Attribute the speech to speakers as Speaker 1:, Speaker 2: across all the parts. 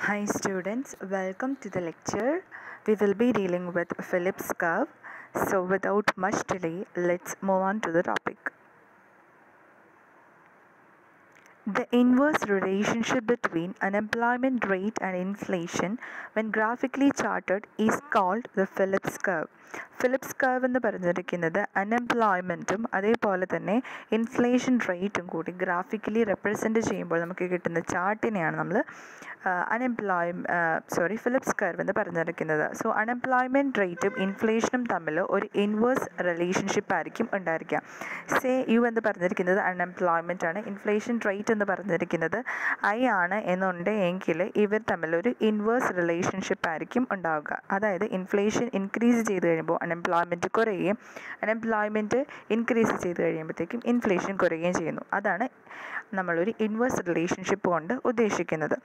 Speaker 1: Hi students, welcome to the lecture. We will be dealing with Phillips curve. So without much delay, let's move on to the topic. The inverse relationship between unemployment rate and inflation when graphically charted is called the Phillips curve. Phillips curve എന്ന് പറഞ്ഞിരിക്കുന്നത് അൺഎംപ്ലോയ്മെൻറ്റും അതേപോലെ തന്നെ inflation റേറ്റും കൂടി graphically represent ചെയ്യുമ്പോൾ നമുക്ക് കിട്ടുന്ന ചാർട്ടിനെയാണ് നമ്മൾ ഫിലിപ്സ് കർവ് എന്ന് പറഞ്ഞിരിക്കുന്നത്. സോ അൺഎംപ്ലോയ്മെൻറ്റ് റേറ്റും ഇൻഫ്ലേഷനും തമ്മിൽ ഒരു ഇൻവേഴ്സ് റിലേഷൻഷിപ്പ് ആയിരിക്കും ഉണ്ടായിരിക്കുക. സേ യു എന്ന് പറഞ്ഞിരിക്കുന്നത് അൺഎംപ്ലോയ്മെൻ്റ് ആണ്, ഇൻഫ്ലേഷൻ റേറ്റ് എന്ന് പറഞ്ഞിരിക്കുന്നത് ഐ ആണ് എന്നുണ്ടെങ്കിൽ ഇവർ തമ്മിലൊരു ഇൻവേഴ്സ് റിലേഷൻഷിപ്പ് ആയിരിക്കും ഉണ്ടാവുക. അതായത് ഇൻഫ്ലേഷൻ ഇൻക്രീസ് ചെയ്ത് കഴിയുമ്പോൾ അൺഎംപ്ലോയ്മെൻറ്റ് കുറയുകയും അൺഎംപ്ലോയ്മെൻറ്റ് ഇൻക്രീസ് ചെയ്ത് കഴിയുമ്പോഴത്തേക്കും ഇൻഫ്ലേഷൻ കുറയുകയും ചെയ്യുന്നു. അതാണ് നമ്മളൊരു ഇൻവേഴ്സ് റിലേഷൻഷിപ്പ് കൊണ്ട് ഉദ്ദേശിക്കുന്നത്.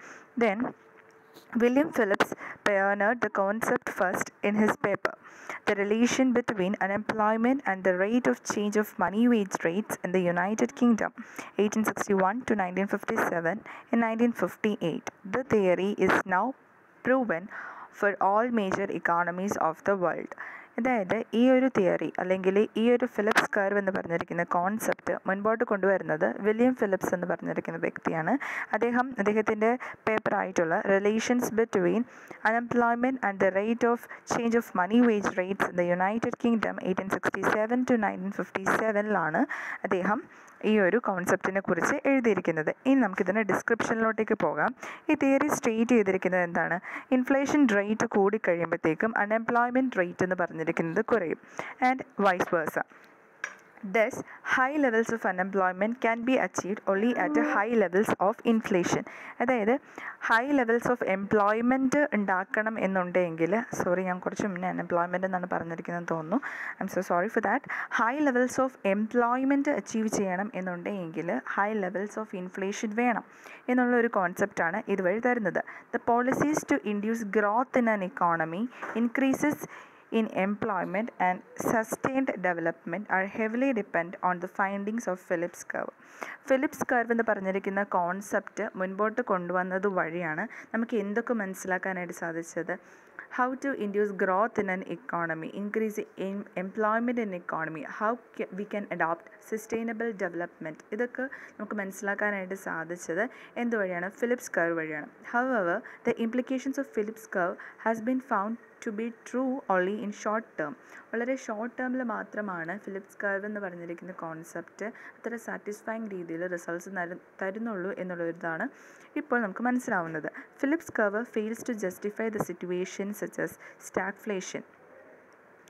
Speaker 1: Then William Phillips pioneered the concept first in his paper, The Relation Between Unemployment and the Rate of Change of Money Wage Rates in the United Kingdom, 1861 to 1957 and 1958. The theory is now proven for all major economies of the world. അതായത് ഈ ഒരു theory അല്ലെങ്കിൽ ഈ ഒരു Phillips curve എന്ന് പറഞ്ഞിരിക്കുന്ന concept മുൻപോട്ട് കൊണ്ടുവരുന്നത് വില്യം ഫിലിപ്സ് എന്ന് പറഞ്ഞിരിക്കുന്ന വ്യക്തിയാണ്. അദ്ദേഹത്തിൻ്റെ പേപ്പറായിട്ടുള്ള relations between unemployment and the rate of change of money wage rates in the United Kingdom 1867 to 1957 അദ്ദേഹം ഈ ഒരു കോൺസെപ്റ്റിനെ കുറിച്ച് എഴുതിയിരിക്കുന്നത്. ഇനി നമുക്കിതിൻ്റെ ഡിസ്ക്രിപ്ഷനിലോട്ടേക്ക് പോകാം. ഈ തിയറി സ്റ്റേറ്റ് ചെയ്തിരിക്കുന്നത് എന്താണ്? ഇൻഫ്ലേഷൻ റേറ്റ് കൂടിക്കഴിയുമ്പോഴത്തേക്കും അൺഎംപ്ലോയ്മെൻറ്റ് റേറ്റ് എന്ന് പറഞ്ഞിരിക്കുന്നത് കുറയും and vice versa. Thus, high levels of unemployment can be achieved only at high levels of inflation. അതായത് ഹൈ ലെവൽസ് ഓഫ് എംപ്ലോയ്മെൻറ്റ് ഉണ്ടാക്കണം എന്നുണ്ടെങ്കിൽ ഞാൻ കുറച്ച് മുന്നേ അൺഎംപ്ലോയ്മെൻ്റ് എന്നാണ് പറഞ്ഞിരിക്കുന്നത് തോന്നുന്നു. I M so sorry for that. High levels of employment achieve ചെയ്യണം എന്നുണ്ടെങ്കിൽ ഹൈ ലെവൽസ് ഓഫ് ഇൻഫ്ലേഷൻ വേണം എന്നുള്ള ഒരു കോൺസെപ്റ്റാണ് ഇതുവഴി തരുന്നത്. The policies to induce growth in an economy increases in employment and sustained development are heavily depend on the findings of Phillips curve. Phillips curve എന്ന് പറഞ്ഞിരിക്കുന്ന കോൺസെപ്റ്റ് മുൻപോട്ട് കൊണ്ടുവന്നത് വഴിയാണ് നമുക്ക് എന്തൊക്കെ മനസ്സിലാക്കാനായിട്ട് സാധിച്ചത്? How to induce growth in an economy, increase in employment in economy, how we can adopt sustainable development, ഇതൊക്കെ നമുക്ക് മനസ്സിലാക്കാനായിട്ട് സാധിച്ചത് എന്തുവഴിയാണ്? ഫിലിപ്സ് കർവ് വഴിയാണ്. However the implications of Phillips curve has been found to be true only in short term. വളരെ short ടേമിൽ മാത്രമാണ് Phillips curve എന്ന് പറഞ്ഞിരിക്കുന്ന കോൺസെപ്റ്റ് അത്ര സാറ്റിസ്ഫൈങ് രീതിയിൽ റിസൾട്ട്സ് തരുന്നുള്ളൂ എന്നുള്ളൊരിതാണ് ഇപ്പോൾ നമുക്ക് മനസ്സിലാവുന്നത്. Phillips curve fails to justify the situation such as stagflation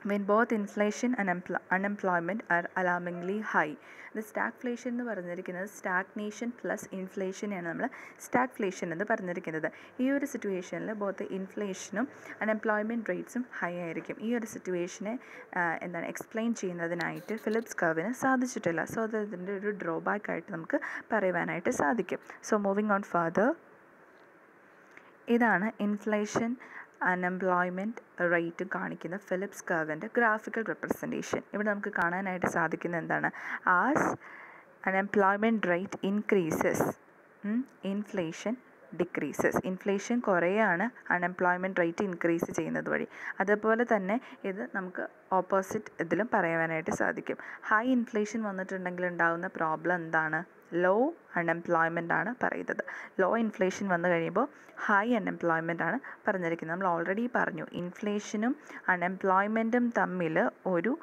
Speaker 1: when both inflation and unemployment are alarmingly high. ഇത് സ്റ്റാഗ്ഫ്ലേഷൻ എന്ന് പറഞ്ഞിരിക്കുന്നത് സ്റ്റാഗ്നേഷൻ പ്ലസ് ഇൻഫ്ലേഷനെയാണ് നമ്മൾ സ്റ്റാഗ്ഫ്ലേഷൻ എന്ന് പറഞ്ഞിരിക്കുന്നത്. ഈ ഒരു സിറ്റുവേഷനിൽ ബോത്ത് ഇൻഫ്ലേഷനും അൺഎംപ്ലോയ്മെൻറ്റ് റേറ്റ്സും ഹൈ ആയിരിക്കും. ഈ ഒരു സിറ്റുവേഷനെ എക്സ്പ്ലെയിൻ ചെയ്യുന്നതിനായിട്ട് ഫിലിപ്സ് കർവിന് സാധിച്ചിട്ടില്ല. സോ അതിൻ്റെ ഒരു ഡ്രോബാക്ക് ആയിട്ട് നമുക്ക് പറയുവാനായിട്ട് സാധിക്കും. സോ മൂവിങ് ഓൺ ഫർദർ, ഇതാണ് ഇൻഫ്ലേഷൻ അൺഎംപ്ലോയ്മെൻറ്റ് റേറ്റ് കാണിക്കുന്ന ഫിലിപ്സ് കർവിൻ്റെ ഗ്രാഫിക്കൽ റെപ്രസെൻറ്റേഷൻ. ഇവിടെ നമുക്ക് കാണാനായിട്ട് സാധിക്കുന്നത് എന്താണ്? As unemployment rate increases inflation decreases. Inflation കുറയാണ് അൺഎംപ്ലോയ്മെൻറ്റ് റേറ്റ് ഇൻക്രീസ് ചെയ്യുന്നത് വഴി. അതുപോലെ തന്നെ ഇത് നമുക്ക് ഓപ്പോസിറ്റ് ഇതിലും പറയാനായിട്ട് സാധിക്കും. ഹൈ ഇൻഫ്ലേഷൻ വന്നിട്ടുണ്ടെങ്കിൽ ഉണ്ടാകുന്ന പ്രോബ്ലം എന്താണ്? ലോ അൺഎംപ്ലോയ്മെൻ്റ് ആണ് പറയുന്നത്. ലോ ഇൻഫ്ലേഷൻ വന്നു കഴിയുമ്പോൾ ഹൈ അൺഎംപ്ലോയ്മെൻ്റ് ആണ് പറഞ്ഞിരിക്കുന്നത്. നമ്മൾ ഓൾറെഡി പറഞ്ഞു ഇൻഫ്ലേഷനും അൺഎംപ്ലോയ്മെൻറ്റും തമ്മിൽ ഒരു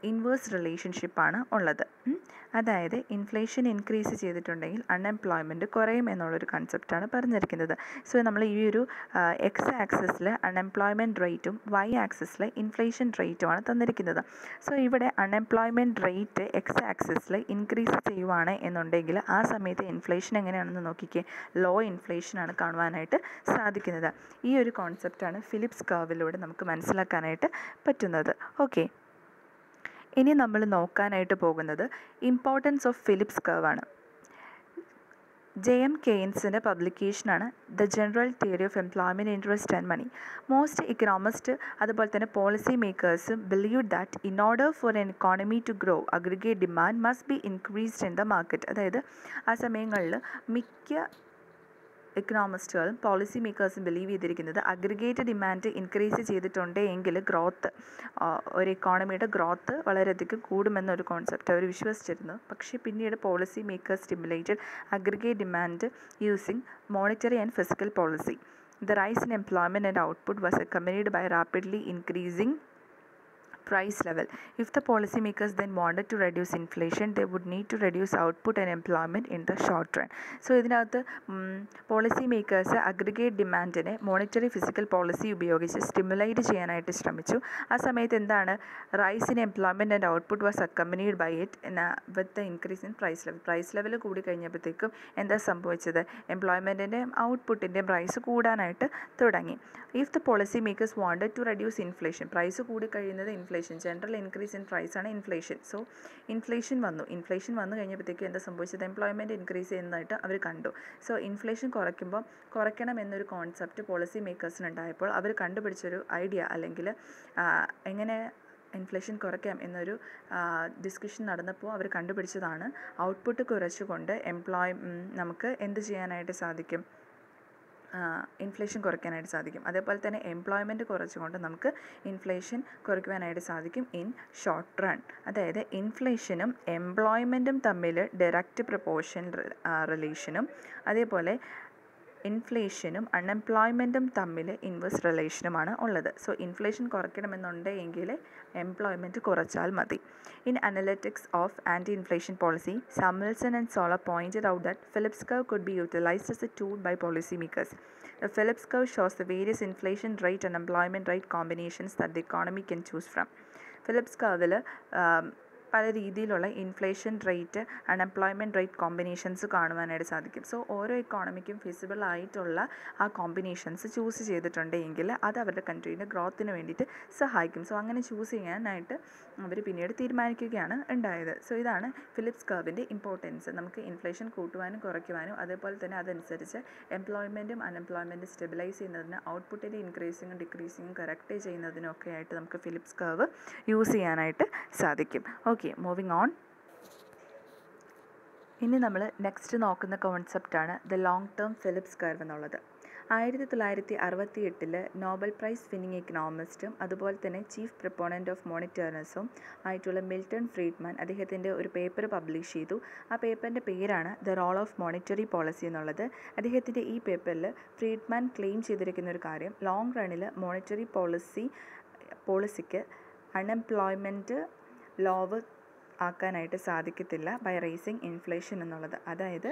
Speaker 1: ഇൻവേഴ്സ് റിലേഷൻഷിപ്പാണ് ഉള്ളത്. അതായത് ഇൻഫ്ലേഷൻ ഇൻക്രീസ് ചെയ്തിട്ടുണ്ടെങ്കിൽ അൺഎംപ്ലോയ്മെൻറ്റ് കുറയും എന്നുള്ളൊരു കൺസെപ്റ്റാണ് പറഞ്ഞിരിക്കുന്നത്. സോ നമ്മൾ ഈ ഒരു എക്സ് ആക്സിസിൽ അൺഎംപ്ലോയ്മെൻറ്റ് റേറ്റും വൈ ആക്സിസിൽ ഇൻഫ്ലേഷൻ റേറ്റുമാണ് തന്നിരിക്കുന്നത്. സോ ഇവിടെ അൺഎംപ്ലോയ്മെൻറ്റ് റേറ്റ് എക്സ് ആക്സിസിൽ ഇൻക്രീസ് ചെയ്യുവാണ് എന്നുണ്ടെങ്കിൽ ആ സമയത്ത് ഇൻഫ്ലേഷൻ എങ്ങനെയാണെന്ന് നോക്കിക്കേ, ലോ ഇൻഫ്ലേഷനാണ് കാണുവാനായിട്ട് സാധിക്കുന്നത്. ഈ ഒരു കോൺസെപ്റ്റാണ് ഫിലിപ്സ് കർവിലൂടെ നമുക്ക് മനസ്സിലാക്കാനായിട്ട് പറ്റുന്നത്. ഓക്കെ, ഇനി നമ്മൾ നോക്കാനായിട്ട് പോകുന്നത് ഇമ്പോർട്ടൻസ് ഓഫ് ഫിലിപ്സ് കർവ് ആണ്. ജെ.എം. കെയ്ൻസിൻ്റെ പബ്ലിക്കേഷനാണ് the general theory of employment interest and money. Most economist അതുപോലെ തന്നെ പോളിസി മേക്കേഴ്സും believe that in order for an economy to grow aggregate demand must be increased in the market. അതായത് ആ സമയങ്ങളിൽ മിക്ക എക്കണോമിസ്റ്റുകളും പോളിസി മേക്കേഴ്സും ബിലീവ് ചെയ്തിരിക്കുന്നത് അഗ്രിഗേറ്റ് ഡിമാൻഡ് ഇൻക്രീസ് ചെയ്തിട്ടുണ്ട് എങ്കിൽ ഗ്രോത്ത്, ഒരു എക്കോണമിയുടെ ഗ്രോത്ത് വളരെയധികം കൂടുമെന്നൊരു കോൺസെപ്റ്റ് അവർ വിശ്വസിച്ചിരുന്നു. പക്ഷേ പിന്നീട് policy makers stimulated aggregate demand using monetary and physical policy. The rise in employment and output was accompanied by rapidly increasing price level. If the policymakers then wanted to reduce inflation, they would need to reduce output and employment in the short run. So ഇതിനകത്ത് policy makers aggregate ഡിമാൻഡിനെ monetary fiscal policy ഉപയോഗിച്ച് stimulate ചെയ്യാനായിട്ട് ശ്രമിച്ചു. ആ സമയത്ത് എന്താണ്, rise in employment and output was accompanied by it with the increase in price level കൂടി കഴിഞ്ഞപ്പോഴത്തേക്കും എന്താ സംഭവിച്ചത്, എംപ്ലോയ്മെൻറ്റിൻ്റെയും ഔട്ട്പുട്ടിൻ്റെയും പ്രൈസ് കൂടാനായിട്ട് തുടങ്ങി. If the policy makers wanted to reduce inflation, price കൂടി കഴിയുന്നത് ജനറൽ ഇൻക്രീസ് ഇൻ പ്രൈസ് ആണ് ഇൻഫ്ലേഷൻ. സോ ഇൻഫ്ലേഷൻ വന്നു കഴിഞ്ഞപ്പോഴത്തേക്കും എന്താ സംഭവിച്ചത്, എംപ്ലോയ്മെൻറ്റ് ഇൻക്രീസ് ചെയ്യുന്നതായിട്ട് അവർ കണ്ടു. സോ ഇൻഫ്ലേഷൻ കുറയ്ക്കണം എന്നൊരു കോൺസെപ്റ്റ് പോളിസി മേക്കേഴ്സിനുണ്ടായപ്പോൾ അവർ കണ്ടുപിടിച്ചൊരു ഐഡിയ, അല്ലെങ്കിൽ എങ്ങനെ ഇൻഫ്ലേഷൻ കുറയ്ക്കാം എന്നൊരു ഡിസ്കഷൻ നടന്നപ്പോൾ അവർ കണ്ടുപിടിച്ചതാണ് ഔട്ട്പുട്ട് കുറച്ചുകൊണ്ട് നമുക്ക് എന്ത് ചെയ്യാനായിട്ട് സാധിക്കും, ഇൻഫ്ലേഷൻ കുറയ്ക്കാനായിട്ട് സാധിക്കും. അതേപോലെ തന്നെ എംപ്ലോയ്മെൻറ്റ് കുറച്ചുകൊണ്ട് നമുക്ക് ഇൻഫ്ലേഷൻ കുറയ്ക്കുവാനായിട്ട് സാധിക്കും ഇൻ ഷോർട്ട് റൺ. അതായത് ഇൻഫ്ലേഷനും എംപ്ലോയ്മെൻറ്റും തമ്മിൽ ഡയറക്റ്റ് പ്രൊപ്പോർഷൻ റിലേഷനും, അതേപോലെ ഇൻഫ്ലേഷനും അൺഎംപ്ലോയ്മെൻറ്റും തമ്മിൽ ഇൻവേഴ്സ് റിലേഷനുമാണ് ഉള്ളത്. സോ ഇൻഫ്ലേഷൻ കുറയ്ക്കണമെന്നുണ്ടെങ്കിൽ എംപ്ലോയ്മെൻറ്റ് കുറച്ചാൽ മതി. In analytics of anti-inflation policy, Samuelson and Soller pointed out that Phillips curve could be utilized as a tool by policymakers. The Phillips curve shows the various inflation rate and employment rate combinations that the economy can choose from. Phillips curve പല രീതിയിലുള്ള inflation rate, unemployment rate combinations കാണുവാനായിട്ട് സാധിക്കും. So ഓരോ എക്കോണമിക്കും feasible ആയിട്ടുള്ള ആ combinations choose ചെയ്തിട്ടുണ്ടെങ്കിൽ അത് അവരുടെ കൺട്രീൻ്റെ ഗ്രോത്തിന് വേണ്ടിയിട്ട് സഹായിക്കും. സോ അങ്ങനെ ചൂസ് ചെയ്യാനായിട്ട് അവർ പിന്നീട് തീരുമാനിക്കുകയാണ് ഉണ്ടായത്. സോ ഇതാണ് ഫിലിപ്സ് കർവിൻ്റെ ഇമ്പോർട്ടൻസ്. നമുക്ക് ഇൻഫ്ലേഷൻ കൂട്ടുവാനും കുറയ്ക്കുവാനും, അതേപോലെ തന്നെ അതനുസരിച്ച് എംപ്ലോയ്മെൻറ്റും അൺഎംപ്ലോയ്മെൻറ്റും സ്റ്റെബിലൈസ് ചെയ്യുന്നതിന്, ഔട്ട്പുട്ടിൻ്റെ ഇൻക്രീസിങ്ങും ഡിക്രീസിങ്ങും കറക്റ്റ് ചെയ്യുന്നതിനും ഒക്കെ ആയിട്ട് നമുക്ക് ഫിലിപ്സ് കർവ് യൂസ് ചെയ്യാനായിട്ട് സാധിക്കും. Okay, moving on. ഇനി നമ്മൾ നെക്സ്റ്റ് നോക്കുന്ന കോൺസെപ്റ്റാണ് the long term Phillips curve എന്നുള്ളത്. 1968 നോബൽ പ്രൈസ് വിന്നിങ് എക്കണോമിസ്റ്റും അതുപോലെ തന്നെ ചീഫ് പ്രൊപ്പോണൻ്റ് ഓഫ് മോണിറ്ററിസം ആയിട്ടുള്ള മിൽട്ടൺ ഫ്രീഡ്മാൻ അദ്ദേഹത്തിൻ്റെ ഒരു പേപ്പർ പബ്ലിഷ് ചെയ്തു. ആ പേപ്പറിൻ്റെ പേരാണ് the role of monetary policy എന്നുള്ളത്. അദ്ദേഹത്തിൻ്റെ ഈ പേപ്പറിൽ ഫ്രീഡ്മാൻ ക്ലെയിം ചെയ്തിരിക്കുന്ന ഒരു കാര്യം, ലോങ് റണ്ണിൽ മോണിറ്ററി പോളിസിക്ക് അൺഎംപ്ലോയ്മെൻറ്റ് ലോവ് ആക്കാനായിട്ട് സാധിക്കത്തില്ല ബൈ റേസിങ് ഇൻഫ്ലേഷൻ എന്നുള്ളത്. അതായത്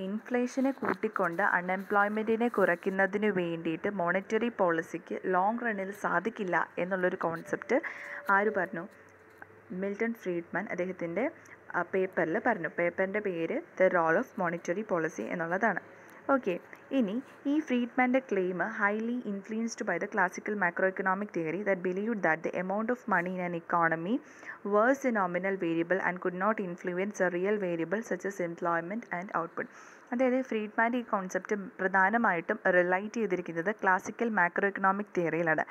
Speaker 1: ഇൻഫ്ലേഷനെ കൂട്ടിക്കൊണ്ട് അൺഎംപ്ലോയ്മെൻറ്റിനെ കുറയ്ക്കുന്നതിന് വേണ്ടിയിട്ട് മോണിറ്ററി പോളിസിക്ക് ലോങ് റണ്ണിൽ സാധിക്കില്ല എന്നുള്ളൊരു കോൺസെപ്റ്റ് ആര് പറഞ്ഞു, മിൽട്ടൺ ഫ്രീഡ്മാൻ അദ്ദേഹത്തിൻ്റെ പേപ്പറിൽ പറഞ്ഞു. പേപ്പറിൻ്റെ പേര് the role of monetary policy എന്നുള്ളതാണ്. ഓക്കെ, ഇനി ഈ ഫ്രീഡ്മാൻ്റെ claim highly influenced by the classical macro economic theory that believed that the amount of money in an economy was a nominal variable and could not influence a real variable such as employment and output. അതായത് ഫ്രീഡ്മാൻ്റെ ഈ concept പ്രധാനമായിട്ടും relate ചെയ്തിരിക്കുന്നത് classical macro economic തിയറിയിലാണ്.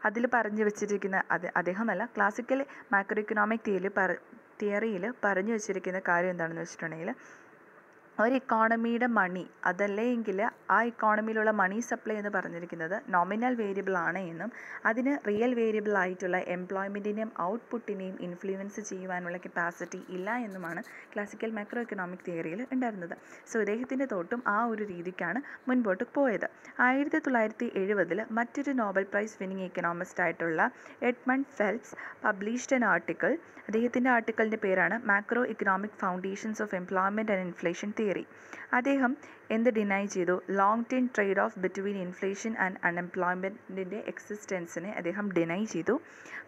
Speaker 1: അതിൽ പറഞ്ഞു വെച്ചിരിക്കുന്ന അദ്ദേഹമല്ല, classical macro economic തിയറിയിൽ പറഞ്ഞു വെച്ചിരിക്കുന്ന കാര്യം എന്താണെന്ന് വെച്ചിട്ടുണ്ടെങ്കിൽ, ഒരു ഇക്കോണമിയുടെ മണി അതല്ലെങ്കിൽ ആ ഇക്കോണമിയിലുള്ള മണി സപ്ലൈ എന്ന് പറഞ്ഞിരിക്കുന്നത് നോമിനൽ വേരിയബിൾ ആണ് എന്നും അതിന് റിയൽ വേരിയബിൾ ആയിട്ടുള്ള എംപ്ലോയ്മെൻറ്റിനെയും ഔട്ട്പുട്ടിനെയും ഇൻഫ്ലുവൻസ് ചെയ്യുവാനുള്ള കപ്പാസിറ്റി ഇല്ല എന്നുമാണ് ക്ലാസിക്കൽ മാക്രോ എക്കണോമിക് തിയറിയിൽ ഉണ്ടായിരുന്നത്. സോ ഇദ്ദേഹത്തിൻ്റെ തൊട്ടും ആ ഒരു രീതിക്കാണ് മുൻപോട്ട് പോയത്. 1970 മറ്റൊരു നോബൽ പ്രൈസ് വിന്നിങ് എക്കണോമിസ്റ്റ് ആയിട്ടുള്ള Edmund Phelps published an article. അദ്ദേഹത്തിൻ്റെ ആർട്ടിക്കിളിൻ്റെ പേരാണ് macro economic foundations of employment and inflation theory. അദ്ദേഹം എന്ത് ഡിനൈ ചെയ്തു, long term trade off between inflation and അൺഎംപ്ലോയ്മെൻറ്റിൻ്റെ എക്സിസ്റ്റൻസിനെ അദ്ദേഹം ഡിനൈ ചെയ്തു.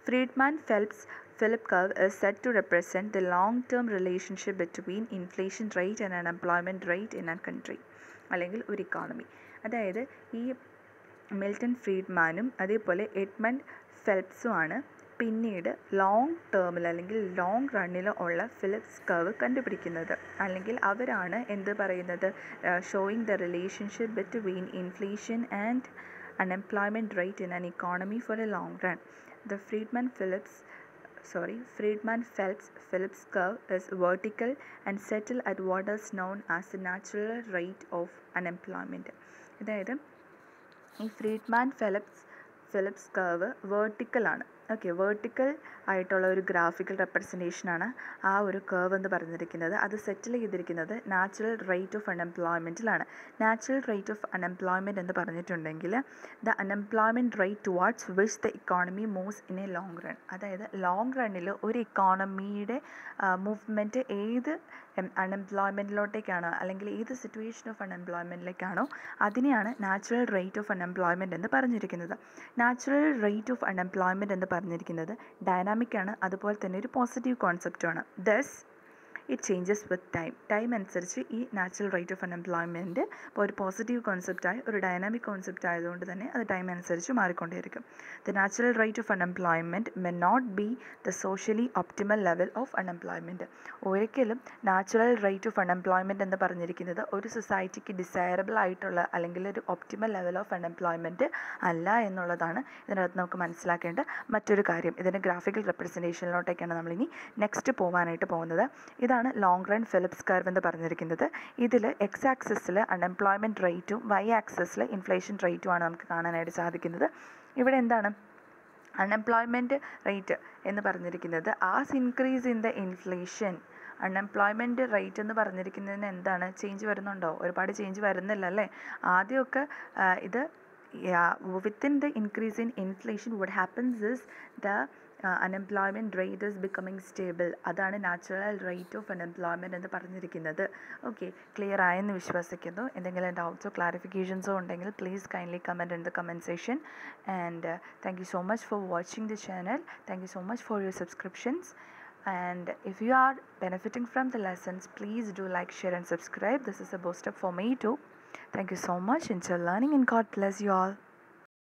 Speaker 1: Friedman Philip curve is said to represent the long-term relationship between inflation rate and unemployment rate in a country അല്ലെങ്കിൽ ഒരു economy. അതായത് ഈ മിൽട്ടൺ ഫ്രീഡ്മാനും അതേപോലെ എഡ്മണ്ട് ഫെൽപ്സുമാണ് പിന്നീട് ലോങ് ടേമിൽ അല്ലെങ്കിൽ ലോങ് റണ്ണിൽ ഉള്ള ഫിലിപ്സ് കർവ് കണ്ടുപിടിക്കുന്നത്. അല്ലെങ്കിൽ അവരാണ് എന്ത് പറയുന്നത്, showing the relationship between inflation and unemployment rate in an economy for a long run. The Friedman Phillips Friedman-Phillips curve is vertical and settle at what is known as the natural rate of unemployment. അതായത് ഈ Friedman-Philips curve വേർട്ടിക്കലാണ്. Okay, vertical ആയിട്ടുള്ള ഒരു graphical റെപ്രസെൻറ്റേഷനാണ് ആ ഒരു curve എന്ന് പറഞ്ഞിരിക്കുന്നത്. അത് സെറ്റിൽ ചെയ്തിരിക്കുന്നത് നാച്ചുറൽ റേറ്റ് ഓഫ് അൺഎംപ്ലോയ്മെൻറ്റിലാണ്. നാച്ചുറൽ റേറ്റ് ഓഫ് അൺഎംപ്ലോയ്മെൻറ്റ് എന്ന് പറഞ്ഞിട്ടുണ്ടെങ്കിൽ the unemployment rate towards which the economy moves in a long run. അതായത് ലോങ് റണ്ണിൽ ഒരു ഇക്കോണമിയുടെ മൂവ്മെൻറ്റ് ഏത് അൺഎംപ്ലോയ്മെൻറ്റിലോട്ടേക്കാണോ അല്ലെങ്കിൽ ഏത് സിറ്റുവേഷൻ ഓഫ് അൺഎംപ്ലോയ്മെൻറ്റിലേക്കാണോ അതിനെയാണ് നാച്ചുറൽ റേറ്റ് ഓഫ് അൺഎംപ്ലോയ്മെൻറ്റ് എന്ന് പറഞ്ഞിരിക്കുന്നത്. നാച്ചുറൽ റേറ്റ് ഓഫ് അൺഎംപ്ലോയ്മെൻറ്റ് എന്ന് പറഞ്ഞിരിക്കുന്നത് ഡൈനാമിക് ആണ്, അതുപോലെ തന്നെ ഒരു പോസിറ്റീവ് കോൺസെപ്റ്റുമാണ്. Thus it changes with time അനുസരിച്ച് ഈ നാച്ചുറൽ റേറ്റ് ഓഫ് അൺഎംപ്ലോയ്മെൻറ്റ് ഇപ്പോൾ ഒരു പോസിറ്റീവ് കോൺസെപ്റ്റായി ഒരു ഡൈനാമിക് കോൺസെപ്റ്റ് ആയതുകൊണ്ട് തന്നെ അത് ടൈം അനുസരിച്ച് മാറിക്കൊണ്ടേയിരിക്കും. The natural rate of unemployment may not be the socially optimal level of unemployment. ഒരിക്കലും നാച്ചുറൽ റേറ്റ് ഓഫ് അൺഎംപ്ലോയ്മെൻറ്റ് എന്ന് പറഞ്ഞിരിക്കുന്നത് ഒരു സൊസൈറ്റിക്ക് ഡിസൈറബിൾ ആയിട്ടുള്ള അല്ലെങ്കിൽ ഒരു ഒപ്റ്റിമൽ ലെവൽ ഓഫ് അൺഎംപ്ലോയ്മെൻറ്റ് അല്ല എന്നുള്ളതാണ് ഇതിനകത്ത് നമുക്ക് മനസ്സിലാക്കേണ്ട മറ്റൊരു കാര്യം. ഇതിൻ്റെ ഗ്രാഫിക്കൽ റെപ്രസെൻറ്റേഷനിലോട്ടേക്കാണ് നമ്മളിനി നെക്സ്റ്റ് പോകാനായിട്ട് പോകുന്നത്. ഇതാണ് ലോങ് റൺ ഫിലിപ്സ് കർവ് എന്ന് പറഞ്ഞിരിക്കുന്നത്. ഇതിൽ എക്സ് ആക്സിസിൽ അൺഎംപ്ലോയ്മെൻറ്റ് റേറ്റും വൈ ആക്സിസിൽ ഇൻഫ്ലേഷൻ റേറ്റുമാണ് നമുക്ക് കാണാനായിട്ട് സാധിക്കുന്നത്. ഇവിടെ എന്താണ് അൺഎംപ്ലോയ്മെൻറ്റ് റേറ്റ് എന്ന് പറഞ്ഞിരിക്കുന്നത് as increase in the inflation. Unemployment rate എന്ന് പറഞ്ഞിരിക്കുന്നതിന് എന്താണ് ചേഞ്ച് വരുന്നുണ്ടോ? ഒരുപാട് ചേഞ്ച് വരുന്നില്ല അല്ലേ? ആദ്യമൊക്കെ ഇത് within the increase in inflation what happens is the unemployment rate is becoming stable. അതാണ് നാച്ചുറൽ റേറ്റ് ഓഫ് അൺഎംപ്ലോയ്മെൻറ്റ് എന്ന് പറഞ്ഞിരിക്കുന്നത്. ഓക്കെ, ക്ലിയർ ആയെന്ന് വിശ്വസിക്കുന്നു. എന്തെങ്കിലും ഡൗട്ട്സോ ക്ലാരിഫിക്കേഷൻസോ ഉണ്ടെങ്കിൽ please kindly comment in the comment section. And thank you so much for watching the channel. Thank you so much for your subscriptions. And if you are benefiting from the lessons, please do like, share and subscribe. This is a boost up for me too. Thank you so much. Enjoy learning and God bless you all.